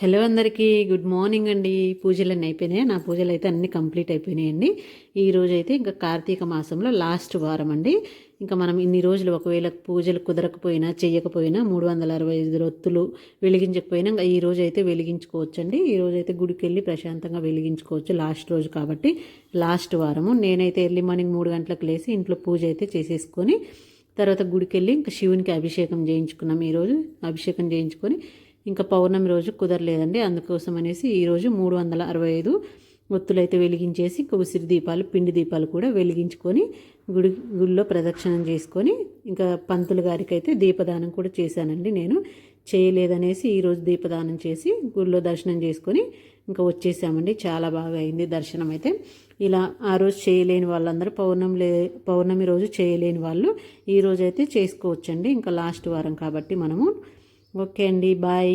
Hello అందరికీ good morning అండి. పూజలన్నీ అయిపోయినాయి. నా పూజలు అయితే అన్నీ కంప్లీట్ అయిపోయినాయండి. ఈరోజు అయితే ఇంకా కార్తీక మాసంలో లాస్ట్ వారం అండి. ఇంకా మనం ఇన్ని రోజులు ఒకవేళ పూజలు కుదరకపోయినా చేయకపోయినా 365 రొత్తులు వెలిగించకపోయినా ఇంకా ఈ రోజు అయితే వెలిగించుకోవచ్చండి. ఈ రోజు అయితే గుడికి వెళ్ళి ప్రశాంతంగా వెలిగించుకోవచ్చు. లాస్ట్ రోజు కాబట్టి లాస్ట్ వారము. నేనైతే ఎర్లీ మార్నింగ్ 3 గంటలకు లేసి ఇంట్లో పూజ అయితే చేసేసుకొని తర్వాత గుడికి వెళ్ళి ఇంకా శివునికి అభిషేకం చేయించుకున్నాం. ఈరోజు అభిషేకం చేయించుకొని ఇంకా పౌర్ణమి రోజు కుదరలేదండి. అందుకోసం అనేసి ఈరోజు 365 ఒత్తులు అయితే వెలిగించేసి ఇంకా ఉసిరి దీపాలు పిండి దీపాలు కూడా వెలిగించుకొని గుడిలో ప్రదక్షిణం చేసుకొని ఇంకా పంతులు గారికి అయితే దీపదానం కూడా చేశానండి. నేను చేయలేదనేసి ఈరోజు దీపదానం చేసి గుడిలో దర్శనం చేసుకొని ఇంకా వచ్చేసామండి. చాలా బాగా అయింది దర్శనం అయితే. ఇలా ఆ రోజు చేయలేని వాళ్ళందరూ పౌర్ణమి రోజు చేయలేని వాళ్ళు ఈ రోజు అయితే చేసుకోవచ్చండి. ఇంకా లాస్ట్ వారం కాబట్టి మనము ఓకే అండి, బాయ్.